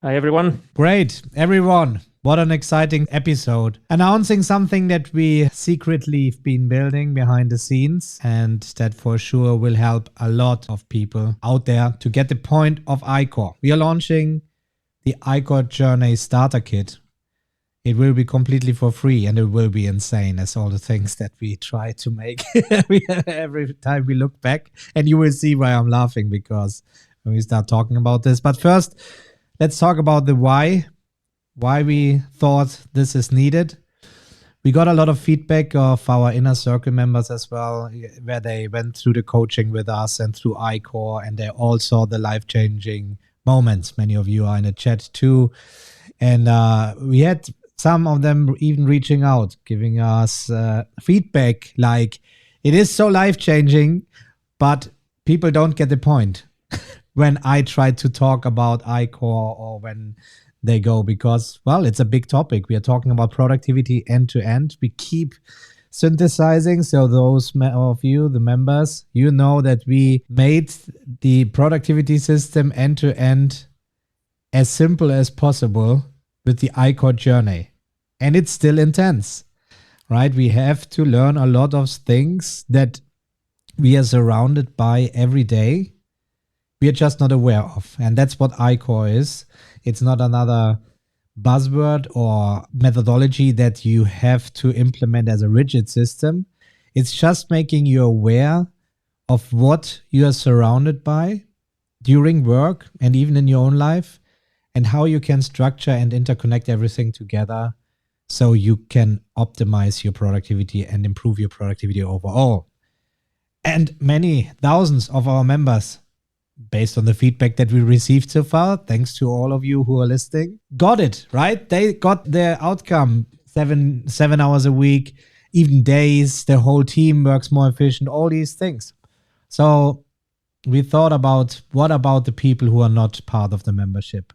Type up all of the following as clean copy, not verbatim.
Hi, everyone. Great, everyone. What an exciting episode. Announcing something that we secretly have been building behind the scenes and that for sure will help a lot of people out there to get the point of ICOR. We are launching the ICOR Journey Starter Kit. It will be completely for free and it will be insane as all the things that we try to make every time we look back. And you will see why I'm laughing because when we start talking about this. But first, let's talk about the why we thought this is needed. We got a lot of feedback of our inner circle members as well, where they went through the coaching with us and through ICOR, and they all saw the life-changing moments. Many of you are in the chat too. And we had some of them even reaching out, giving us feedback like, it is so life-changing, but people don't get the point when I try to talk about ICOR or when they go, because, well, it's a big topic. We are talking about productivity end to end. We keep synthesizing. So those of you, the members, you know that we made the productivity system end to end as simple as possible with the ICOR journey. And it's still intense, right? We have to learn a lot of things that we are surrounded by every day. We are just not aware of. And that's what ICOR is. It's not another buzzword or methodology that you have to implement as a rigid system. It's just making you aware of what you are surrounded by during work and even in your own life, and how you can structure and interconnect everything together so you can optimize your productivity and improve your productivity overall. And many thousands of our members, based on the feedback that we received so far, thanks to all of you who are listening, got it, right? They got their outcome, seven hours a week, even days, the whole team works more efficient, all these things. So we thought about, what about the people who are not part of the membership?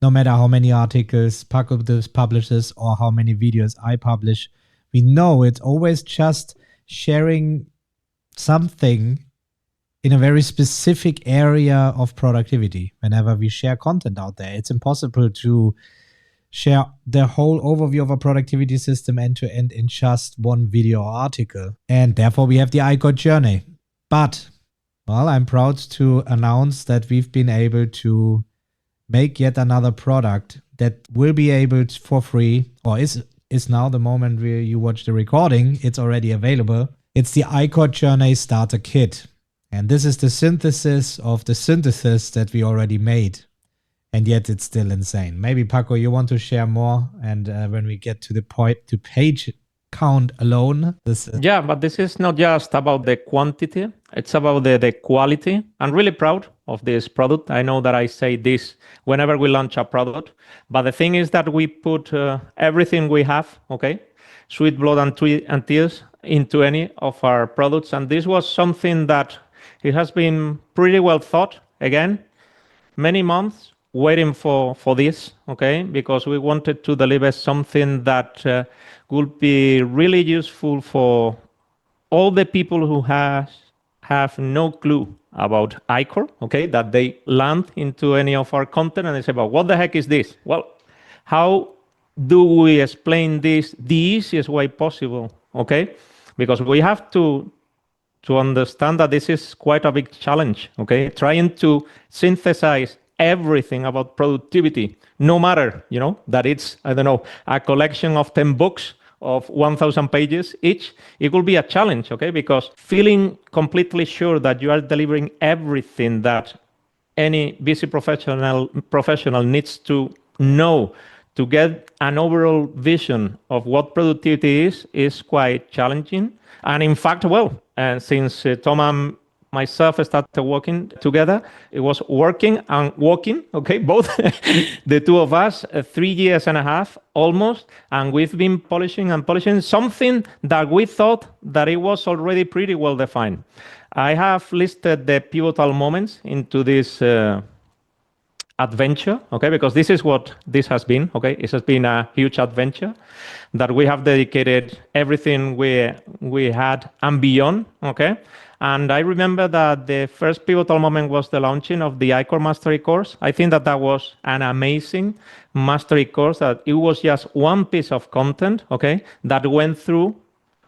No matter how many articles Paco publishes or how many videos I publish, we know it's always just sharing something in a very specific area of productivity. Whenever we share content out there, it's impossible to share the whole overview of a productivity system end to end in just one video or article. And therefore we have the ICOR journey. But, well, I'm proud to announce that we've been able to make yet another product that will be able to, for free, or is now the moment where you watch the recording, it's already available. It's the ICOR Journey Starter Kit. And this is the synthesis of the synthesis that we already made. And yet it's still insane. Maybe, Paco, you want to share more? And when we get to the point, to page count alone. Yeah, but this is not just about the quantity. It's about the quality. I'm really proud of this product. I know that I say this whenever we launch a product. But the thing is that we put everything we have, okay, sweat, blood, and tears into any of our products. And this was something that it has been pretty well thought, again, many months waiting for this, okay, because we wanted to deliver something that would be really useful for all the people who have no clue about ICOR, okay, that they land into any of our content and they say, but what the heck is this? Well, how do we explain this the easiest way possible, okay? Because we have to understand that this is quite a big challenge, okay? Trying to synthesize everything about productivity, no matter, that it's, I don't know, a collection of 10 books of 1,000 pages each, it will be a challenge, okay? Because feeling completely sure that you are delivering everything that any busy professional needs to know to get an overall vision of what productivity is quite challenging. And in fact, and since Tom and myself started working together, it was working and walking, okay, both the two of us, 3 years and a half almost, and we've been polishing something that we thought that it was already pretty well defined. I have listed the pivotal moments into this adventure, okay, because this is what this has been, okay. It has been a huge adventure that we have dedicated everything we had and beyond, okay. And I remember that the first pivotal moment was the launching of the ICOR Mastery course. I think that that was an amazing mastery course, that it was just one piece of content, okay, that went through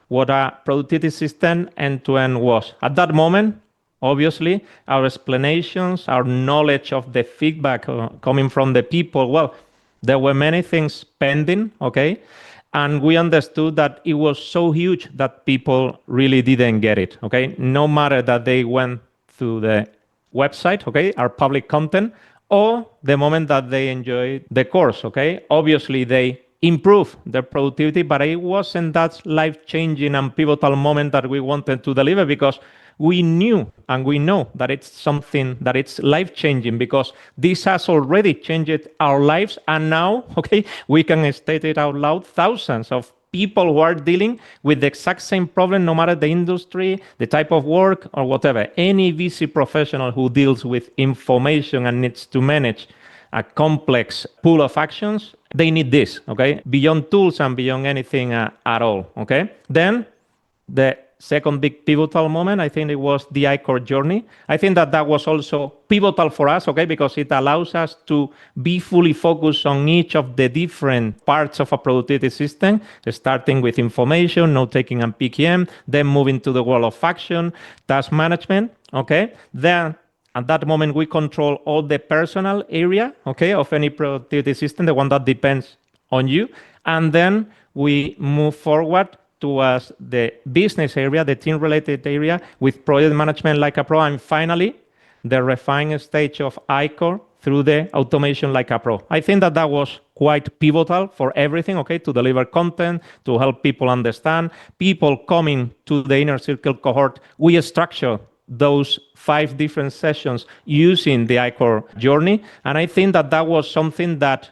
what a productivity system end-to-end was. At that moment, obviously, our explanations, our knowledge of the feedback coming from the people, well, there were many things pending, okay? And we understood that it was so huge that people really didn't get it, okay? No matter that they went through the website, okay, our public content, or the moment that they enjoyed the course, okay? Obviously, they improve their productivity, but it wasn't that life-changing and pivotal moment that we wanted to deliver, because we knew and we know that it's something that it's life-changing, because this has already changed our lives, and now, okay, we can state it out loud, thousands of people who are dealing with the exact same problem, no matter the industry, the type of work, or whatever. Any VC professional who deals with information and needs to manage a complex pool of actions, they need this, okay? Beyond tools and beyond anything at all, okay? Then the second big pivotal moment, I think it was the ICOR journey. I think that that was also pivotal for us, okay, because it allows us to be fully focused on each of the different parts of a productivity system, starting with information, note-taking and PKM, then moving to the world of action, task management, okay? Then at that moment, we control all the personal area, okay, of any productivity system, the one that depends on you. And then we move forward towards the business area, the team-related area, with project management like a pro. And finally, the refined stage of ICOR through the automation like a pro. I think that that was quite pivotal for everything, okay, to deliver content, to help people understand. People coming to the inner circle cohort, we structure those 5 different sessions using the ICOR journey. And I think that that was something that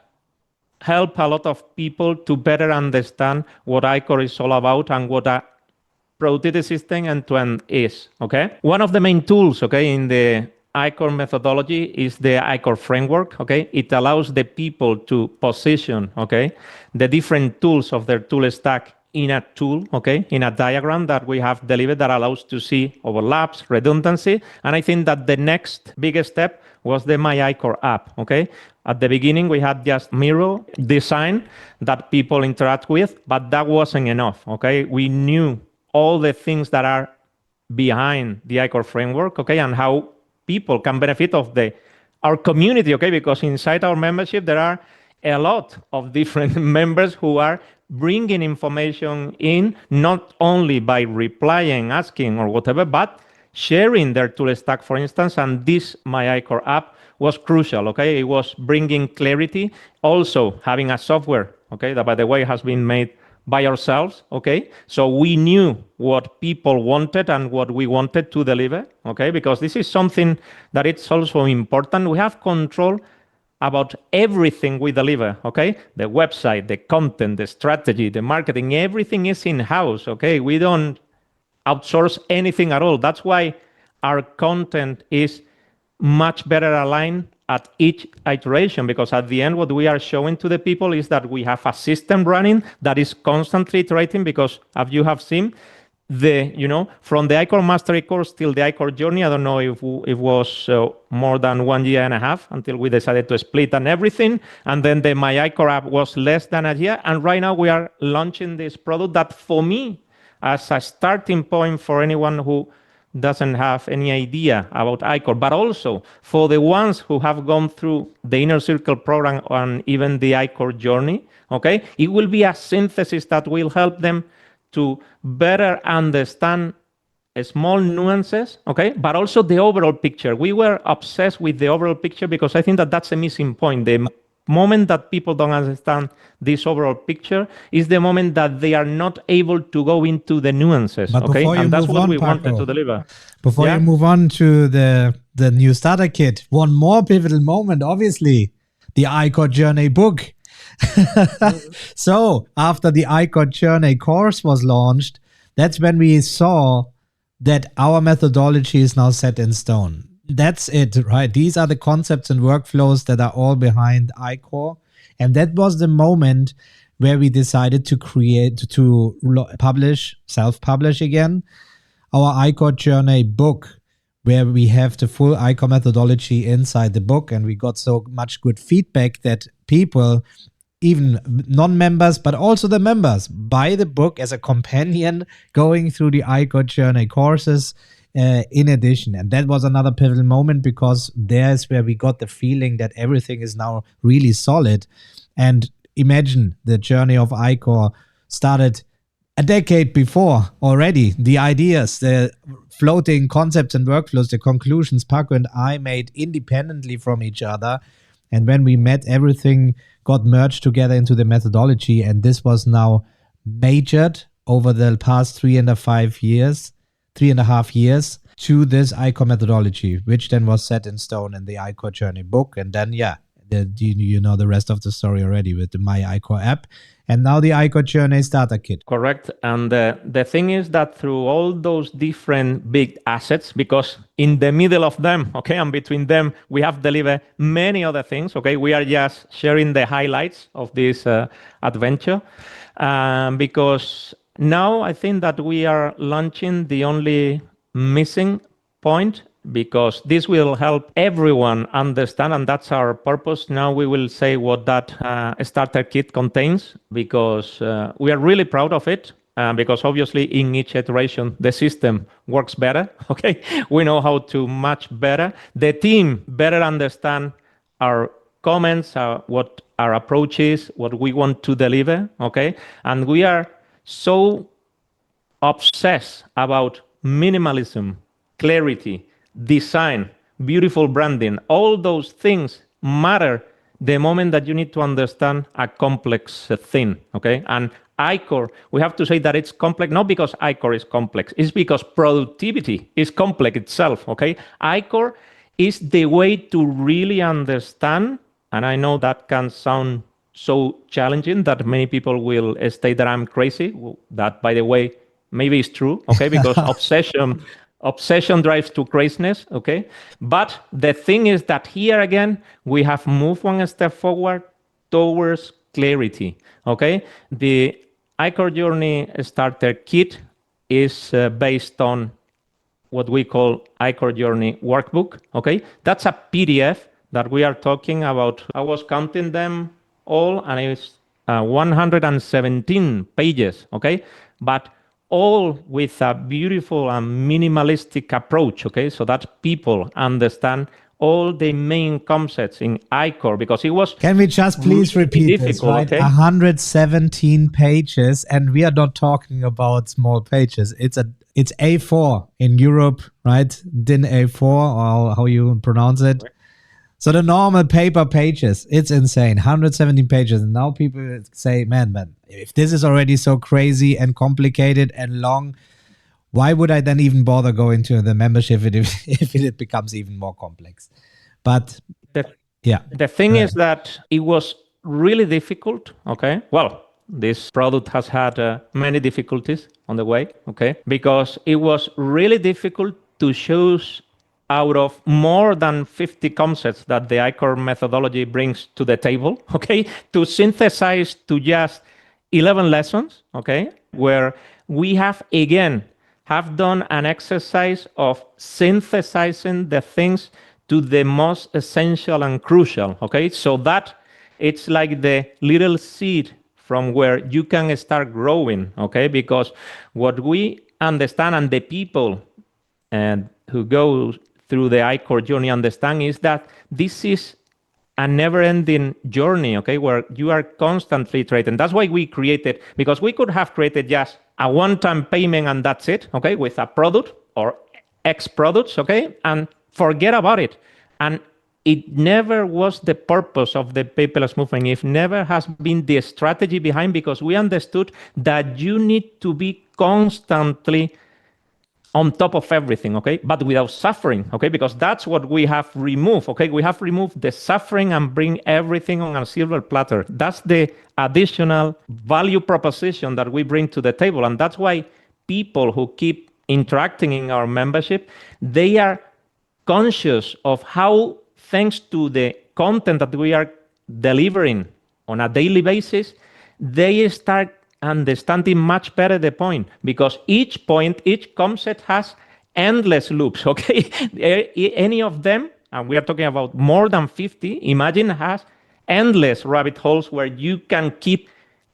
helped a lot of people to better understand what ICOR is all about and what a productivity system end-to-end is, okay? One of the main tools, okay, in the ICOR methodology is the ICOR framework, okay? It allows the people to position, okay, the different tools of their tool stack in a tool, okay, in a diagram that we have delivered that allows to see overlaps, redundancy. And I think that the next biggest step was the My ICOR app, okay? At the beginning, we had just Miro design that people interact with, but that wasn't enough, okay? We knew all the things that are behind the ICOR framework, okay, and how people can benefit of our community, okay, because inside our membership, there are a lot of different members who are bringing information in, not only by replying, asking, or whatever, but sharing their tool stack, for instance. And this My ICOR app was crucial, okay? It was bringing clarity, also having a software, okay, that, by the way, has been made by ourselves, okay? So we knew what people wanted and what we wanted to deliver, okay? Because this is something that it's also important. We have control about everything we deliver, okay? The website, the content, the strategy, the marketing, everything is in-house, okay? We don't outsource anything at all. That's why our content is much better aligned at each iteration, because at the end, what we are showing to the people is that we have a system running that is constantly iterating, because as you have seen, from the ICOR Mastery course till the ICOR journey, I don't know if it was more than 1 year and a half until we decided to split and everything. And then the My ICOR app was less than a year. And right now we are launching this product that, for me, as a starting point for anyone who doesn't have any idea about ICOR, but also for the ones who have gone through the Inner Circle program and even the ICOR journey, okay? It will be a synthesis that will help them to better understand small nuances, okay, but also the overall picture. We were obsessed with the overall picture because I think that that's a missing point. The moment that people don't understand this overall picture is the moment that they are not able to go into the nuances, but okay? And that's what we Paco, wanted to deliver. Before you move on to the new starter kit, one more pivotal moment, obviously, the ICOR Journey book. So after the ICOR Journey course was launched, that's when we saw that our methodology is now set in stone. That's it, right? These are the concepts and workflows that are all behind ICOR. And that was the moment where we decided to self-publish again. our ICOR journey book, where we have the full ICOR methodology inside the book. And we got so much good feedback that people, even non-members, but also the members, buy the book as a companion going through the ICOR journey courses in addition. And that was another pivotal moment, because there's where we got the feeling that everything is now really solid. And imagine the journey of ICOR started a decade before already. The ideas, the floating concepts and workflows, the conclusions Paco and I made independently from each other. And when we met, everything got merged together into the methodology. And this was now majored over the past 3.5 years to this ICOR methodology, which then was set in stone in the ICOR journey book. And then, you know the rest of the story already with the My ICOR app. And now the ICOR Journey Starter Kit. Correct. And the thing is that through all those different big assets, because in the middle of them, okay, and between them, we have delivered many other things, okay? We are just sharing the highlights of this adventure, because now I think that we are launching the only missing point, because this will help everyone understand, and that's our purpose. Now we will say what that starter kit contains, because we are really proud of it, because obviously in each iteration the system works better, okay? We know how to much better. The team better understand our comments, what our approach is, what we want to deliver, okay? And we are so obsessed about minimalism, clarity, design, beautiful branding. All those things matter the moment that you need to understand a complex thing, okay? And ICOR, we have to say that it's complex, not because ICOR is complex, it's because productivity is complex itself, okay? ICOR is the way to really understand, and I know that can sound so challenging that many people will state that I'm crazy. That, by the way, maybe it's true, okay? Because obsession drives to craziness, okay? But the thing is that here again, we have moved one step forward towards clarity, okay? The ICOR Journey Starter Kit is based on what we call ICOR Journey Workbook, okay? That's a PDF that we are talking about. I was counting them all, and it's 117 pages, okay? But all with a beautiful and minimalistic approach, okay? So that people understand all the main concepts in ICOR, because it was... Can we just please repeat this, right? Okay? 117 pages, and we are not talking about small pages. It's A4 in Europe, right? DIN A4, or how you pronounce it. Right. So the normal paper pages, it's insane. 117 pages. And now people say, man, if this is already so crazy and complicated and long, why would I then even bother going to the membership if it becomes even more complex? But the thing is that it was really difficult, okay? Well, this product has had many difficulties on the way, okay? Because it was really difficult to choose out of more than 50 concepts that the ICOR methodology brings to the table, okay, to synthesize to just 11 lessons, okay, where we have done an exercise of synthesizing the things to the most essential and crucial, okay, so that it's like the little seed from where you can start growing, okay, because what we understand, and the people who go through the ICOR journey understand, is that this is a never-ending journey, okay, where you are constantly trading. That's why we created, because we could have created just a one-time payment and that's it, okay, with a product or X products, okay, and forget about it. And it never was the purpose of the paperless movement. It never has been the strategy behind, because we understood that you need to be constantly on top of everything, okay, but without suffering, okay, because that's what we have removed, okay, we have removed the suffering and bring everything on a silver platter. That's the additional value proposition that we bring to the table, and that's why people who keep interacting in our membership, they are conscious of how, thanks to the content that we are delivering on a daily basis, they start understanding much better the point, because each point, each concept has endless loops, okay? Any of them, and we are talking about more than 50, imagine has endless rabbit holes where you can keep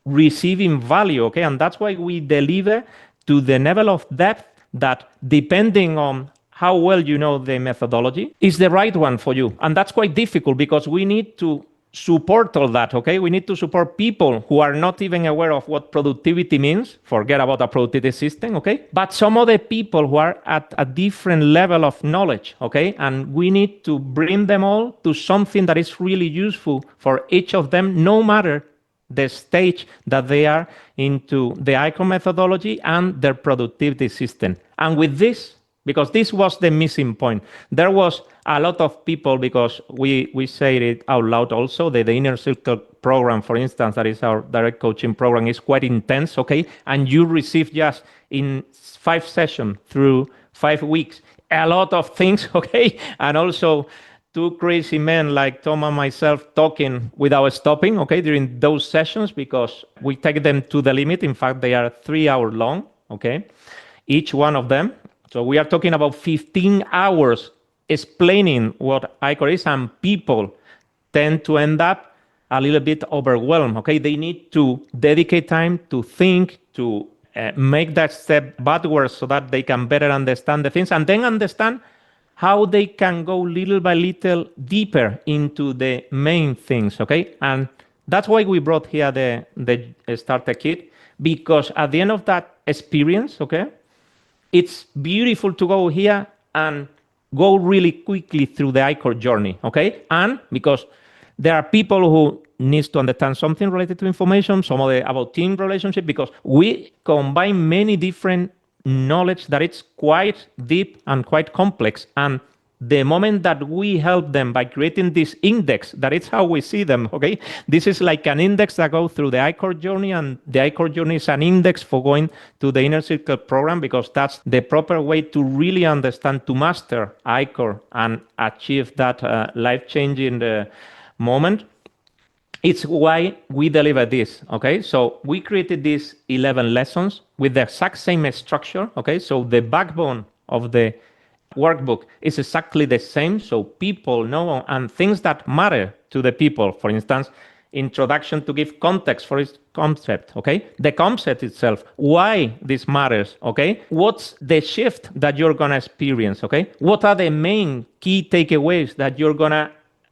receiving value, okay? And that's why we deliver to the level of depth that, depending on how well you know the methodology, is the right one for you. And that's quite difficult because we need to support all that, okay? We need to support people who are not even aware of what productivity means. Forget about a productivity system, okay? But some other people who are at a different level of knowledge, okay? And we need to bring them all to something that is really useful for each of them, no matter the stage that they are into the ICOR methodology and their productivity system. And with this, because this was the missing point, there was a lot of people, because we say it out loud also, the Inner Circle program, for instance, that is our direct coaching program, is quite intense, okay? And you receive just in 5 sessions through 5 weeks, a lot of things, okay? And also 2 crazy men like Tom and myself talking without stopping, okay, during those sessions, because we take them to the limit. In fact, they are 3 hours long, okay, each one of them. So we are talking about 15 hours explaining what ICOR is, and people tend to end up a little bit overwhelmed, okay? They need to dedicate time to think, to make that step backwards so that they can better understand the things, and then understand how they can go little by little deeper into the main things, okay? And that's why we brought here the starter kit, because at the end of that experience, okay, it's beautiful to go here and go really quickly through the ICOR journey, okay? And because there are people who needs to understand something related to information, some of the about team relationship, because we combine many different knowledge that it's quite deep and quite complex. And the moment that we help them by creating this index, that is how we see them, okay? This is like an index that goes through the ICOR journey, and the ICOR journey is an index for going to the Inner Circle program, because that's the proper way to really understand, to master ICOR and achieve that life-changing moment. It's why we deliver this, okay? So we created these 11 lessons with the exact same structure, okay? So the backbone of the workbook is exactly the same, so people know, and things that matter to the people. For instance, introduction to give context for its concept, okay? The concept itself, why this matters, okay? What's the shift that you're gonna experience, okay? What are the main key takeaways that you're gonna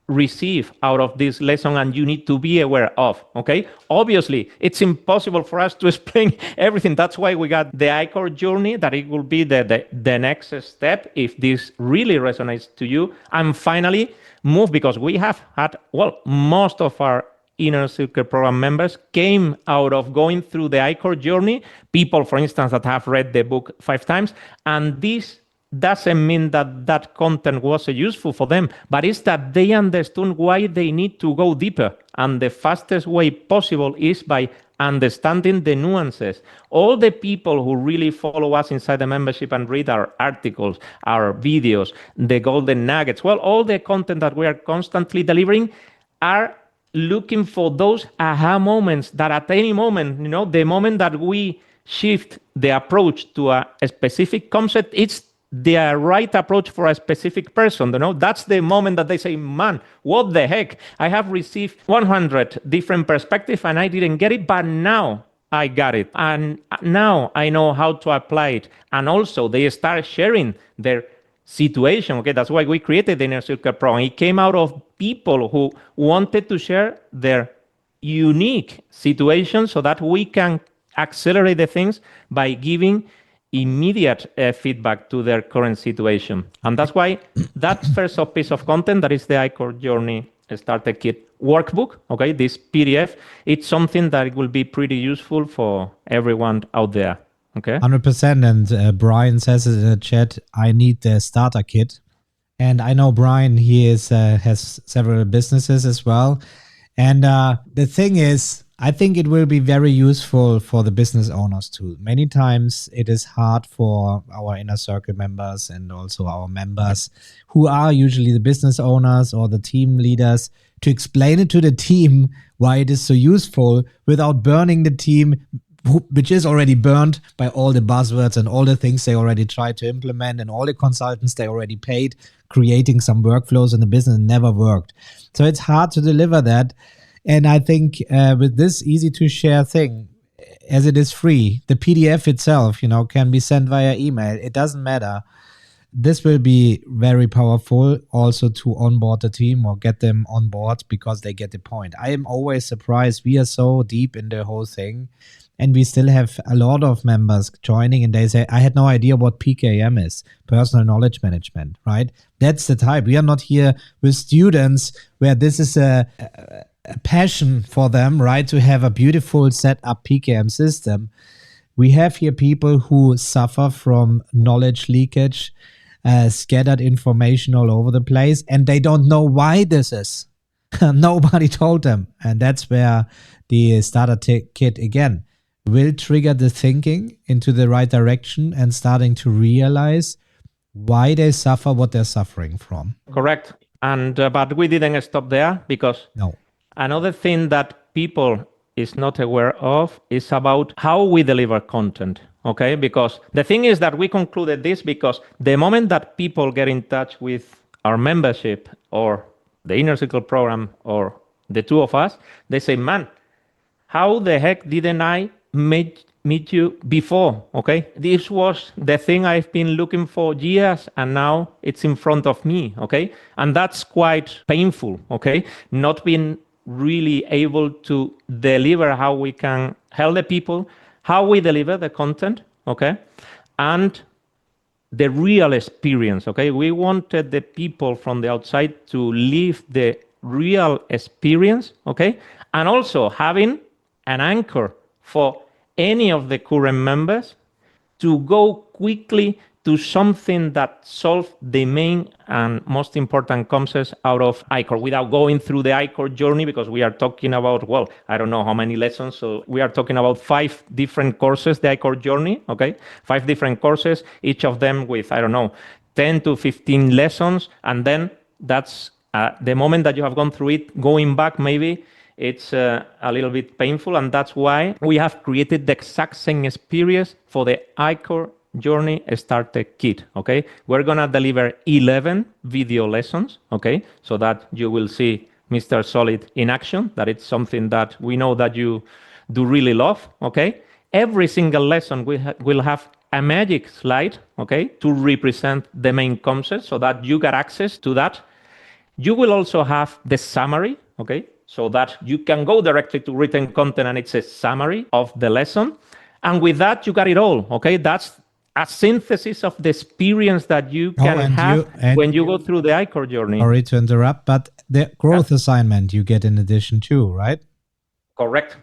receive out of this lesson and you need to be aware of, okay? Obviously, it's impossible for us to explain everything. That's why we got the ICOR journey, that it will be the next step if this really resonates to you. And finally, move, because we have had, well, most of our Inner Circle program members came out of going through the ICOR journey. People, for instance, that have read the book 5 times, and this doesn't mean that that content was useful for them, but it's that they understood why they need to go deeper. And the fastest way possible is by understanding the nuances. All the people who really follow us inside the membership and read our articles, our videos, the golden nuggets, well, all the content that we are constantly delivering are looking for those aha moments that at any moment, you know, the moment that we shift the approach to a specific concept, it's the right approach for a specific person, you know, that's the moment that they say, man, what the heck? I have received 100 different perspectives and I didn't get it, but now I got it. And now I know how to apply it. And also they start sharing their situation. Okay, that's why we created the Inner Circle program. It came out of people who wanted to share their unique situation so that we can accelerate the things by giving immediate feedback to their current situation. And that's why that first piece of content, that is the ICOR Journey Starter Kit workbook, okay, this PDF, it's something that will be pretty useful for everyone out there. Okay, 100%. And Brian says in the chat, I need the starter kit. And I know Brian, he has several businesses as well. And the thing is, I think it will be very useful for the business owners too. Many times it is hard for our Inner Circle members and also our members who are usually the business owners or the team leaders to explain it to the team why it is so useful without burning the team, which is already burned by all the buzzwords and all the things they already tried to implement and all the consultants they already paid creating some workflows in the business never worked. So it's hard to deliver that. And I think with this easy to share thing, as it is free, the PDF itself, can be sent via email. It doesn't matter. This will be very powerful also to onboard the team or get them on board because they get the point. I am always surprised. We are so deep in the whole thing and we still have a lot of members joining and they say, I had no idea what PKM is, personal knowledge management, right? That's the type. We are not here with students where this is a passion for them, right? To have a beautiful set up PKM system. We have here people who suffer from knowledge leakage, scattered information all over the place, and they don't know why this is. Nobody told them. And that's where the starter kit again will trigger the thinking into the right direction and starting to realize why they suffer what they're suffering from. Correct. And but we didn't stop there because another thing that people is not aware of is about how we deliver content. Okay, because the thing is that we concluded this because the moment that people get in touch with our membership or the Inner Circle program or the two of us, they say, man, how the heck didn't I meet you before? Okay, this was the thing I've been looking for years and now it's in front of me. Okay, and that's quite painful. Okay, not being really able to deliver how we can help the people, how we deliver the content, okay, and the real experience, okay? We wanted the people from the outside to live the real experience, okay, and also having an anchor for any of the current members to go quickly to something that solves the main and most important concepts out of ICOR without going through the ICOR journey, because we are talking about, well, I don't know how many lessons. So we are talking about 5 different courses, the ICOR journey, okay? 5 different courses, each of them with, I don't know, 10 to 15 lessons. And then that's the moment that you have gone through it, going back maybe, it's a little bit painful. And that's why we have created the exact same experience for the ICOR Journey Starter Kit, okay? We're gonna deliver 11 video lessons, okay? So that you will see Mr. Solid in action, that it's something that we know that you do really love, okay? Every single lesson will have a magic slide, okay, to represent the main concept so that you get access to that. You will also have the summary, okay? So that you can go directly to written content and it's a summary of the lesson. And with that, you got it all, okay? That's a synthesis of the experience that you can have when you go through the ICOR journey. Sorry to interrupt, but the growth assignment you get in addition too, right? Correct.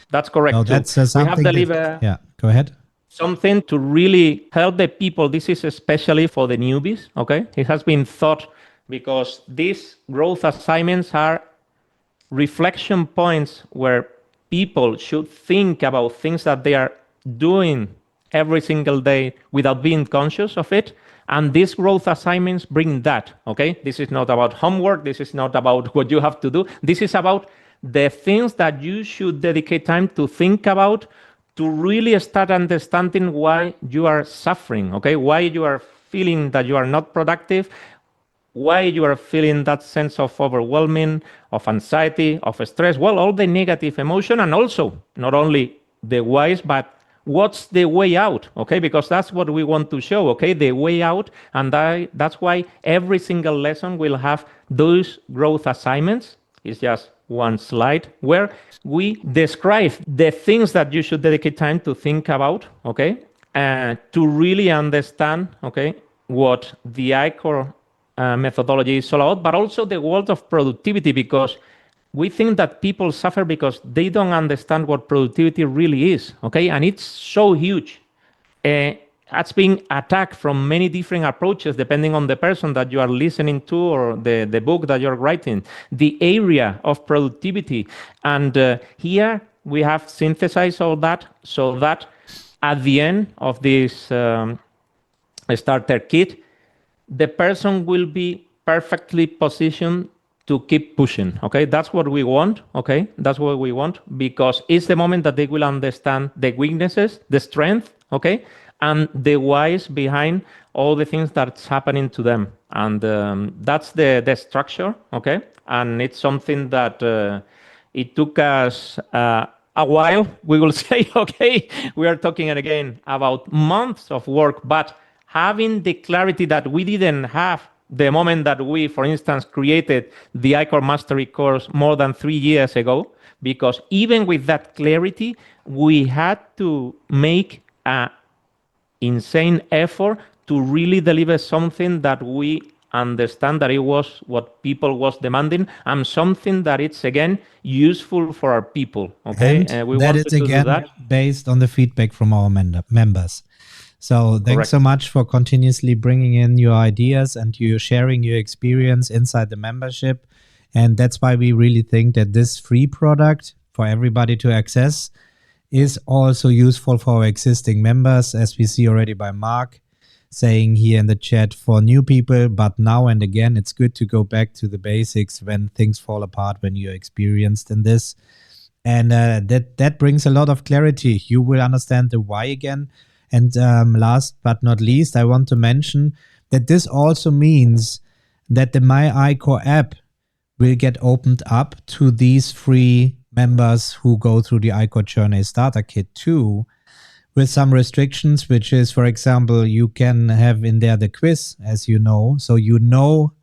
That's correct. So that's something we have delivered go ahead. Something to really help the people. This is especially for the newbies, okay? It has been thought because these growth assignments are reflection points where people should think about things that they are doing every single day without being conscious of it. And these growth assignments bring that, okay? This is not about homework. This is not about what you have to do. This is about the things that you should dedicate time to think about, to really start understanding why you are suffering, okay? Why you are feeling that you are not productive, why you are feeling that sense of overwhelming, of anxiety, of stress, well, all the negative emotion, and also not only the whys, but what's the way out, okay? Because that's what we want to show, okay? The way out, and that's why every single lesson will have those growth assignments. It's just one slide where we describe the things that you should dedicate time to think about, okay? To really understand, okay, what the ICOR methodology is all about, but also the world of productivity, because we think that people suffer because they don't understand what productivity really is, okay? And it's so huge. It's being attacked from many different approaches, depending on the person that you are listening to or the book that you're writing, the area of productivity. And here we have synthesized all that so that at the end of this starter kit, the person will be perfectly positioned to keep pushing. Okay, that's what we want. Okay, that's what we want, because it's the moment that they will understand the weaknesses, the strength. Okay, and the whys behind all the things that's happening to them, and that's the structure. Okay, and it's something that it took us a while. We will say, okay, we are talking again about months of work, but having the clarity that we didn't have the moment that we, for instance, created the ICOR Mastery course more than 3 years ago, because even with that clarity, we had to make a insane effort to really deliver something that we understand that it was what people was demanding, and something that it's again useful for our people. Okay, And we that wanted is to do again that. based on the feedback from our members. So thanks so Correct. much for continuously bringing in your ideas and you sharing your experience inside the membership. And that's why we really think that this free product for everybody to access is also useful for our existing members, as we see already by Mark saying here in the chat, for new people. But now and again, it's good to go back to the basics when things fall apart, when you're experienced in this. And that brings a lot of clarity. You will understand the why again. And last but not least, I want to mention that this also means that the My ICOR app will get opened up to these free members who go through the ICOR Journey Starter Kit too, with some restrictions, which is, for example, you can have in there the quiz, as you know, so you know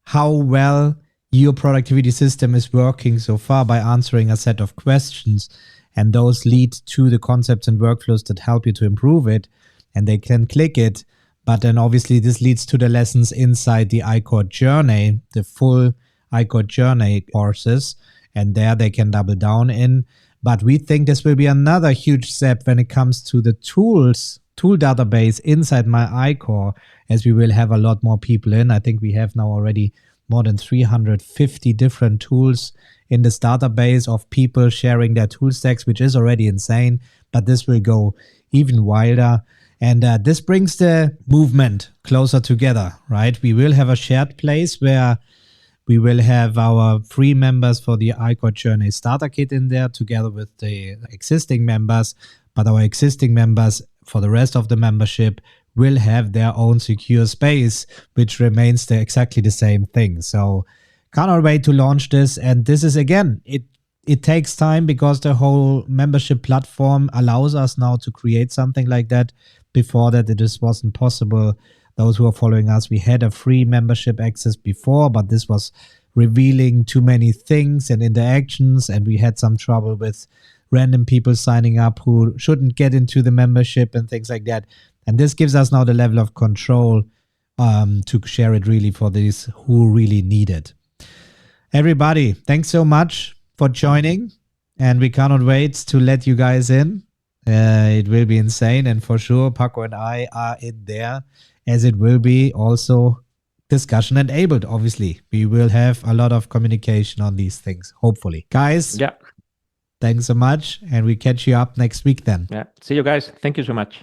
how well your productivity system is working so far by answering a set of questions, and those lead to the concepts and workflows that help you to improve it, and they can click it. But then obviously this leads to the lessons inside the ICOR Journey, the full ICOR Journey courses, and there they can double down in. But we think this will be another huge step when it comes to the tool database inside My ICOR, as we will have a lot more people in. I think we have now already more than 350 different tools in this database of people sharing their tool stacks, which is already insane, but this will go even wilder. And this brings the movement closer together, right? We will have a shared place where we will have our free members for the ICOR Journey Starter Kit in there together with the existing members, but our existing members for the rest of the membership will have their own secure space, which remains exactly the same thing. So cannot wait to launch this. And this is, again, it takes time because the whole membership platform allows us now to create something like that. Before that, it just wasn't possible. Those who are following us, we had a free membership access before, but this was revealing too many things and interactions, and we had some trouble with random people signing up who shouldn't get into the membership and things like that. And this gives us now the level of control to share it really for these who really need it. Everybody, thanks so much for joining, and we cannot wait to let you guys in. It will be insane, and for sure Paco and I are in there, as it will be also discussion enabled. Obviously, we will have a lot of communication on these things, hopefully. Guys, Yeah. thanks so much, and we catch you up next week then. Yeah. See you guys. Thank you so much.